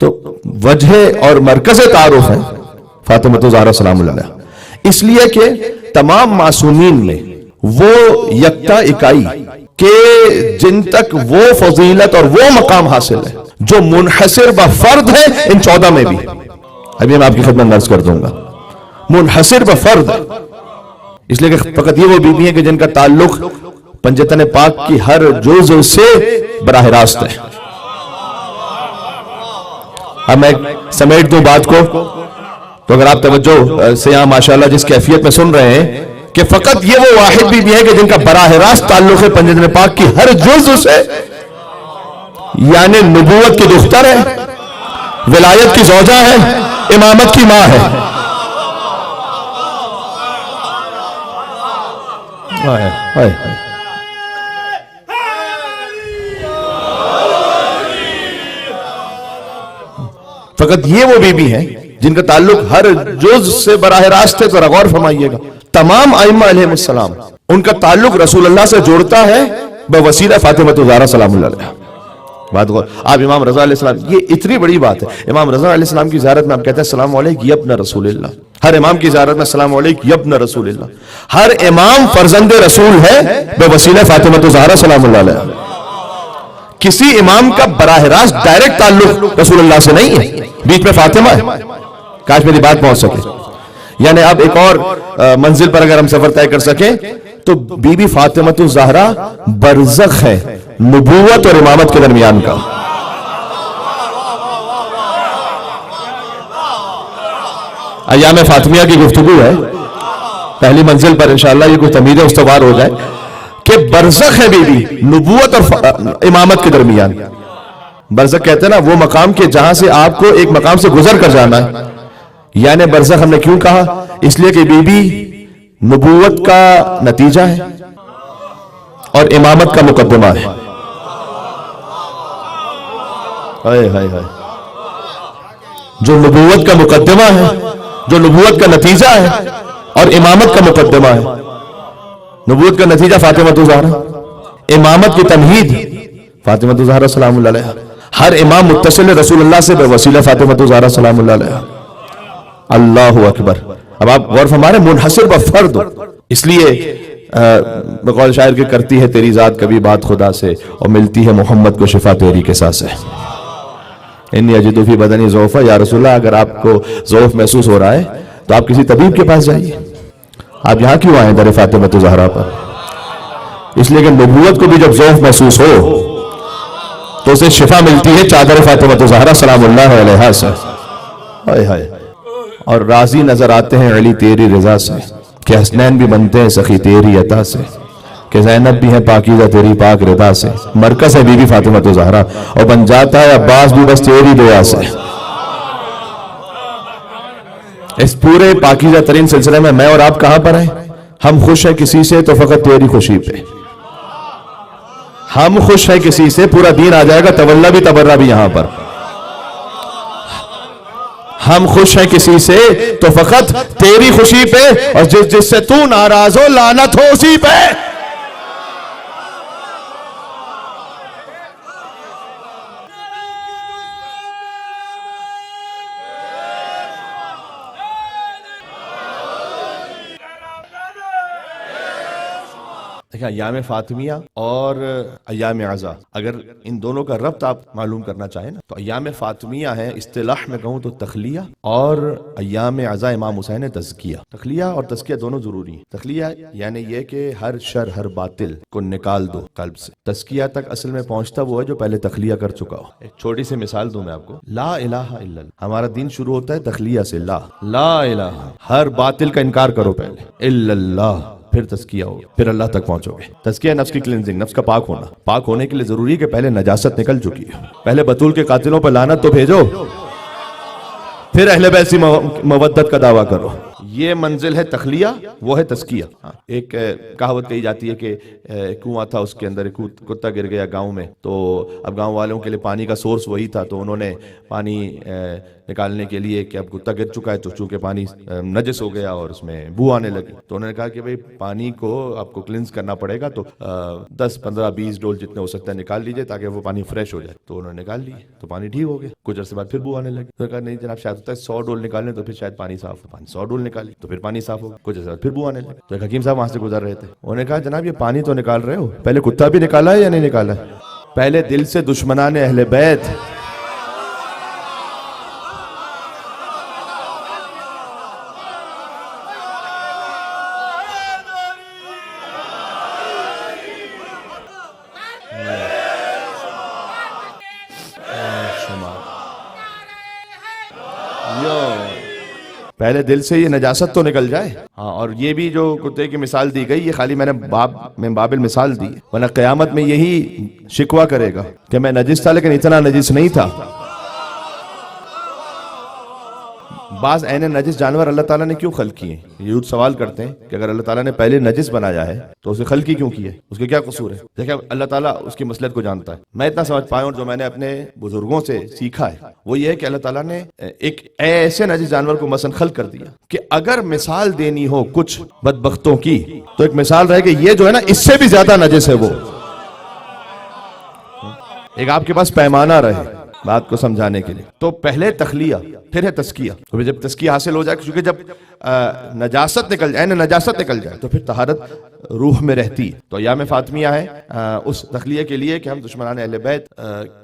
تو وجہ اور مرکز تعارف ہے فاطمہ الزہرا سلام اللہ علیہا، اس لیے کہ تمام معصومین میں وہ یکتا اکائی کہ جن تک وہ فضیلت اور وہ مقام حاصل ہے جو منحصر بفرد ہے ان 14 میں بھی. ابھی میں آپ کی خدمت عرض کر دوں گا، منحصر بفرد، اس لیے کہ فقط یہ وہ بیوی ہیں کہ جن کا تعلق پنجتن پاک کی ہر جزء سے براہ راست ہے. اب میں سمیٹ دوں بات کو، تو اگر آپ توجہ سے یہاں ماشاءاللہ جس کیفیت میں سن رہے ہیں کہ فقط یہ وہ واحد بیوی ہے کہ جن کا براہ راست تعلق ہے پنجتن پاک کی ہر جزء سے، یعنی نبوت کی دختر ہے، ولایت کی زوجہ ہے، امامت کی ماں ہے. فقط یہ وہ بیوی ہیں جن کا تعلق ہر جز سے براہ راست ہے. تو غور فرمائیے گا، تمام ائمہ علیہ السلام ان کا تعلق رسول اللہ سے جوڑتا ہے بوسیلہ فاطمہ الزہرا سلام اللہ علیہا. بات غور، آپ امام رضا علیہ السلام، یہ اتنی بڑی بات ہے. امام رضا علیہ السلام کی زیارت میں آپ کہتے ہیں السلام علیک یا ابن رسول اللہ. ہر امام کی زیارت میں السلام علیک یا ابن رسول اللہ. ہر امام فرزند رسول ہے بوسیلہ فاطمہ الزہرا سلام اللہ علیہا. کسی امام کا براہ راست ڈائریکٹ تعلق رسول اللہ سے نہیں ہے، بیچ میں فاطمہ ہے. کاش میری بات پہنچ سکے. یعنی اب ایک اور منزل پر اگر ہم سفر طے کر سکیں تو بی بی فاطمہ الزہرا برزخ ہے نبوت اور امامت کے درمیان کا. ایام فاطمیہ کی گفتگو ہے، پہلی منزل پر انشاءاللہ یہ کوئی تمیز استوار ہو جائے کہ برزخ ہے بی بی نبوت اور امامت کے درمیان. برزخ کہتے ہیں نا وہ مقام کے جہاں سے آپ کو ایک مقام سے گزر کر جانا ہے. یعنی برزخ ہم نے کیوں کہا؟ اس لیے کہ بی بی نبوت کا نتیجہ ہے اور امامت کا مقدمہ ہے. جو نبوت کا مقدمہ ہے، جو نبوت کا نتیجہ ہے اور امامت کا مقدمہ ہے. نبوت کا نتیجہ فاطمہ الزہرا، امامت کی تمہید فاطمہ الزہرا سلام اللہ علیہا. ہر امام متصل رسول اللہ سے بوسیلہ فاطمہ الزہرا سلام اللہ علیہا. اللہ اکبر. اب آپ غور فرما رہے ہیں، منحصر بفرد. اس لیے بقول شاعر کے کرتی ہے تیری ذات کبھی بات خدا سے، اور ملتی ہے محمد کو شفا تیری کے ساتھ سے. انی اجد فی بدنی ضعفا، یا رسول اللہ اگر آپ کو ضعف محسوس ہو رہا ہے تو آپ کسی طبیب کے پاس جائیے. آپ یہاں کیوں آئے در فاطمہ الزہرا پر؟ اس لیے کہ نبوت کو بھی جب ضعف محسوس ہو تو اسے شفا ملتی ہے چادر فاطمہ الزہرا سلام اللہ علیہا سے. اور راضی نظر آتے ہیں علی تیری رضا سے، کہ حسنین بھی بنتے ہیں سخی تیری عطا سے، کہ زینب بھی ہے پاکیزہ تیری پاک رضا سے. مرکز ہے بی بی فاطمہ الزہرا، اور بن جاتا ہے عباس بھی بس تیری دعا سے. اس پورے پاکیزہ ترین سلسلے میں اور آپ کہاں پر ہیں؟ ہم خوش ہیں کسی سے تو فقط تیری خوشی پہ. ہم خوش ہیں کسی سے، پورا دین آ جائے گا، تولا بھی تبرہ بھی یہاں پر. ہم خوش ہیں کسی سے تو فقط تیری خوشی پہ، اور جس سے تو ناراض ہو لعنت ہو اسی پہ. ایام فاطمیہ اور ایام عزا، اگر ان دونوں کا ربط آپ معلوم کرنا چاہیں نا تو ایام فاطمیہ ہے اصطلاح میں کہوں تو تخلیہ، اور ایام عزا امام حسین ہے تزکیہ. تخلیہ اور تزکیہ دونوں ضروری ہیں. تخلیہ یعنی یہ کہ ہر شر ہر باطل کو نکال دو قلب سے. تزکیہ تک اصل میں پہنچتا وہ ہے جو پہلے تخلیہ کر چکا ہو. ایک چھوٹی سی مثال دوں میں آپ کو. لا الہ الا اللہ، ہمارا دین شروع ہوتا ہے تخلیہ سے. لا الہ، ہر باطل کا انکار کرو پہلے، الا اللہ، پھر تزکیہ ہو، پھر اللہ تک پہنچو گے. تزکیہ نفس کی کلینزنگ، نفس کا پاک ہونا. پاک ہونے کے لیے ضروری ہے کہ پہلے نجاست نکل چکی ہے. پہلے بطول کے قاتلوں پر لعنت تو بھیجو، پھر اہل بیت سے مودت کا دعویٰ کرو. یہ منزل ہے تخلیہ، وہ ہے تزکیہ۔ ایک کہاوت کہی جاتی ہے کہ کنواں تھا، اس کے اندر ایک کتا گر گیا گاؤں میں، تو اب گاؤں والوں کے لیے پانی کا سورس وہی تھا، تو انہوں نے پانی نکالنے کے لیے کہ اب کتا گر چکا ہے تو چونکہ پانی نجس ہو گیا اور اس میں بو آنے لگی، تو انہوں نے کہا کہ بھئی پانی کو آپ کو کلینز کرنا پڑے گا، تو 10 15 20 ڈول جتنے ہو سکتا ہے نکال لیجئے تاکہ وہ پانی فریش ہو جائے۔ تو انہوں نے نکال لیے تو پانی ٹھیک ہو گیا، کچھ عرصے بعد پھر بو آنے لگی، تو کہا نہیں جناب شاید ہوتا ہے 100 ڈول نکالنے تو پھر شاید پانی صاف ہو، 100 ڈول نکالی تو پھر پانی صاف ہو گیا، کچھ عرصے بعد پھر بو آنے لگی۔ تو ایک حکیم صاحب وہاں سے گزر رہے تھے، انہوں نے کہا جناب یہ پانی تو نکال رہے ہو، پہلے کتا بھی نکالا ہے یا نہیں نکالا ہے؟ پہلے دل سے دشمنان اہل بیت پہلے دل سے یہ نجاست تو نکل جائے۔ ہاں، اور یہ بھی جو کتے کی مثال دی گئی یہ خالی میں نے باب المثال دی، ورنہ قیامت میں یہی شکوہ کرے گا کہ میں نجس تھا لیکن اتنا نجس نہیں تھا۔ بعض عین نجس جانور اللہ تعالیٰ نے کیوں خلق کیے؟ یہود سوال کرتے ہیں کہ اگر اللہ تعالیٰ نے پہلے نجس بنایا ہے تو اسے خلق ہی کیوں کیا ہے؟ اس کے کیا قصور ہے؟ دیکھیں اللہ تعالیٰ اس کی مصلحت کو جانتا ہے۔ میں اتنا سمجھ پایا اور جو میں نے اپنے بزرگوں سے سیکھا ہے وہ یہ ہے کہ اللہ تعالیٰ نے ایک ایسے نجس جانور کو مثلا خلق کر دیا کہ اگر مثال دینی ہو کچھ بدبختوں کی تو ایک مثال رہے کہ یہ جو ہے نا اس سے بھی زیادہ نجس ہے، وہ ایک آپ کے پاس پیمانہ رہے بات کو سمجھانے کے لیے۔ تو پہلے تخلیہ پھر ہے تزکیہ، تو جب تزکیہ حاصل ہو جائے، کیونکہ جب نجاست نکل جائے، نجاست نکل جائے تو پھر طہارت روح میں رہتی ہے۔ تو ایام فاطمیہ ہے اس تخلیہ کے لیے کہ ہم دشمنان اہل بیت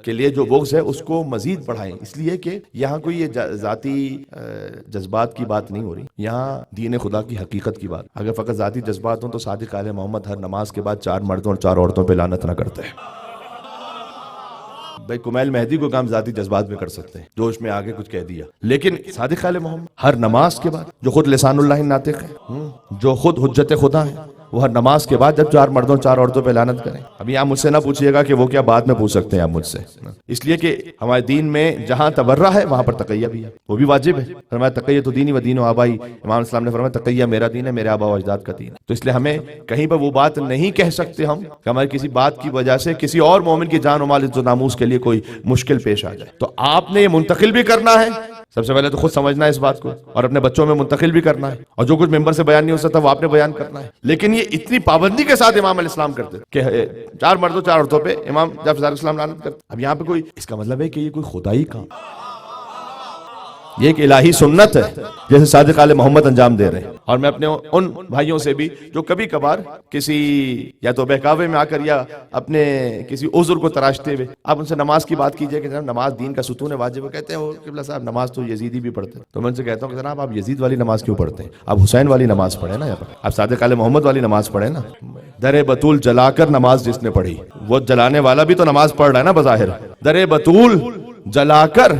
کے لیے جو بغض ہے اس کو مزید بڑھائیں، اس لیے کہ یہاں کوئی یہ ذاتی جذبات کی بات نہیں ہو رہی، یہاں دین خدا کی حقیقت کی بات۔ اگر فقط ذاتی جذبات ہوں تو صادق آل محمد ہر نماز کے بعد 4 مردوں اور 4 عورتوں پہ لعنت نہ کرتے ہیں۔ بھائی کمیل مہدی کو کام ذاتی جذبات میں کر سکتے ہیں، جوش میں آگے کچھ کہہ دیا، لیکن صادق آل محمد ہر نماز کے بعد جو خود لسان اللہ ناطق ہے، جو خود حجت خدا ہے، وہ ہر نماز کے بعد جب 4 مردوں 4 عورتوں پہ لعنت کریں۔ ابھی آپ مجھ سے نہ پوچھئے گا کہ وہ کیا بعد میں پوچھ سکتے ہیں آپ مجھ سے، اس لیے کہ ہمارے دین میں جہاں تبرہ ہے وہاں پر تقیہ بھی ہے، وہ بھی واجب ہے۔ فرمایا تقیہ تو دینی و دین و آبائی، امام اسلام نے فرمایا تقیہ میرا دین ہے، میرے آبا و اجداد کا دین ہے۔ تو اس لیے ہمیں کہیں پر وہ بات نہیں کہہ سکتے ہم کہ ہماری کسی بات کی وجہ سے کسی اور مومن کی جان و مال عزت و ناموس کے لیے کوئی مشکل پیش آ جائے۔ تو آپ نے یہ منتقل بھی کرنا ہے، سب سے پہلے تو خود سمجھنا ہے اس بات کو، اور اپنے بچوں میں منتقل بھی کرنا ہے، اور جو کچھ ممبر سے بیان نہیں ہو سکتا وہ آپ نے بیان کرنا ہے۔ لیکن یہ اتنی پابندی کے ساتھ امام علیہ السلام کرتے کہ 4 مردوں 4 عورتوں پہ امام جعفر صادق السلام لعنت کرتے۔ اب یہاں پہ کوئی اس کا مطلب ہے کہ یہ کوئی خدائی کام، یہ ایک الہی سنت ہے جیسے صادق آل محمد انجام دے رہے ہیں۔ اور میں اپنے ان بھائیوں سے بھی جو کبھی کبھار کسی یا تو بہکاوے میں آ کر یا اپنے کسی عذر کو تراشتے ہوئے آپ ان سے نماز کی بات کیجئے کہ جناب نماز دین کا ستون ہے، واجب ہے، کہتے ہیں قبلہ صاحب نماز تو یزیدی بھی پڑھتے ہیں۔ تو میں ان سے کہتا ہوں کہ جناب آپ یزید والی نماز کیوں پڑھتے ہیں؟ آپ حسین والی نماز پڑھیں نا، آپ صادق آل محمد والی نماز پڑھیں نا۔ در بطول جلا کر نماز جس نے پڑھی، وہ جلانے والا بھی تو نماز پڑھ رہا ہے نا بظاہر۔ در بطول جلا کر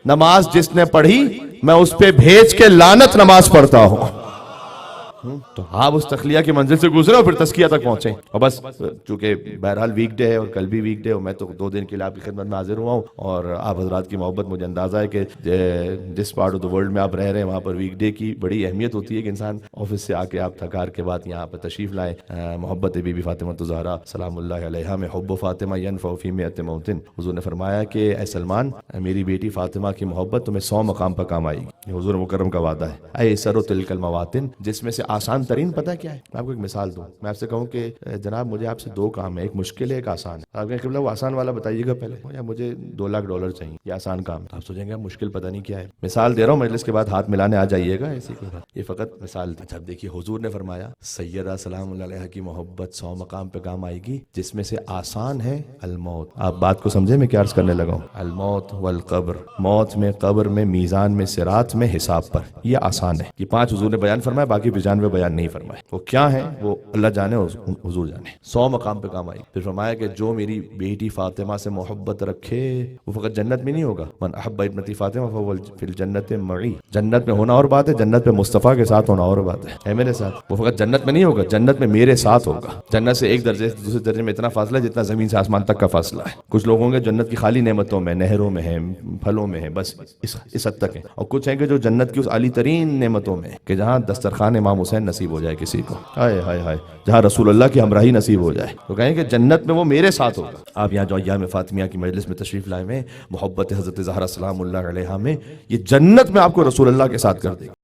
نماز جس نے پڑھی میں اس پہ بھیج کے لعنت نماز پڑھتا ہوں۔ تو آپ اس تخلیہ کی منزل سے گزرے اور پھر تزکیہ تک پہنچے، اور بس چونکہ بہرحال ویک ڈے ہے اور کل بھی ویک ڈے ہے، میں تو 2 دن کے لیے آپ کی خدمت میں حاضر ہوا ہوں، اور آپ حضرات کی محبت مجھے اندازہ ہے کہ جس پارٹ آف دا ورلڈ میں آپ رہ رہے ہیں وہاں پر ویک ڈے کی بڑی اہمیت ہوتی ہے کہ انسان آفس سے آ کے آپ تھکار کے بعد یہاں پر تشریف لائیں۔ محبت بی بی فاطمہ الزہرا سلام اللہ علیہا میں حب فاطمہ ینفع فی مئۃ موطن، حضور نے فرمایا کہ اے سلمان میری بیٹی فاطمہ کی محبت تمہیں 100 مقام پر کام آئے گی، یہ حضور مکرم کا وعدہ ہے۔ اے سر تلک المواطن، جس میں سے آسان ترین پتہ کیا ہے؟ میں آپ کو ایک مثال دوں، میں آپ سے کہوں کہ جناب مجھے آپ سے 2 کام ہے، ایک مشکل ہے ایک آسان ہے، آپ کہیں قبلہ وہ آسان والا بتائیے گا پہلے، یا مجھے $2 لاکھ چاہیے، یہ آسان کام ہے۔ آپ سوچیں گے مشکل پتہ نہیں کیا ہے، مثال دے رہا ہوں، مجلس کے بعد ہاتھ ملانے آ جائیے گا، ایسی کوئی بات، یہ فقط مثال دی۔ اچھا دیکھیے حضور نے فرمایا سیدہ سلام اللہ علیہا کی محبت 100 مقام پہ کام آئے گی، جس میں سے آسان ہے الموت۔ آپ بات کو سمجھے میں کیا عرض کرنے لگا ہوں؟ الموت والقبر، موت میں، قبر میں، میزان میں، صراط میں، حساب پر، یہ آسان ہے۔ یہ 5 حضور نے بیان فرمایا، باقی 95 میں بیان نہیں فرمائے، وہ کیا ہیں وہ اللہ جانے اور حضور جانے۔ 100 مقام پہ کام آئی۔ پھر فرمایا کہ جو میری بیٹی فاطمہ سے محبت رکھے وہ فقط جنت میں نہیں ہوگا، من احب ابنتی فاطمہ فهو فی الجنت معی، جنت میں ہونا اور بات ہے، جنت میں مصطفیٰ کے ساتھ ہونا اور بات ہے میرے ساتھ، وہ فقط جنت میں نہیں ہوگا، جنت میں میرے ساتھ ہوگا۔ جنت سے ایک درجے سے دوسرے درجے میں اتنا فاصلہ ہے جتنا زمین سے آسمان تک کا فاصلہ ہے۔ کچھ لوگ ہوں گے جنت کی خالی نعمتوں میں، نہروں میں ہیں، پھلوں میں ہیں، بس اس حد تک ہے، اور کچھ ہیں کہ جو جنت کی اس عالی ترین نعمتوں میں کہ جہاں دسترخوان امام حسین نصیب ہو جائے کسی کو، ہائے ہائے ہائے، جہاں رسول اللہ کی ہمراہی نصیب ہو جائے، تو کہیں کہ جنت میں وہ میرے ساتھ ہوگا۔ آپ یہاں جو ایام فاطمیہ کی مجلس میں تشریف لائے ہیں، محبت حضرت زہرا سلام اللہ علیہا میں، یہ جنت میں آپ کو رسول اللہ کے ساتھ کر دے گی۔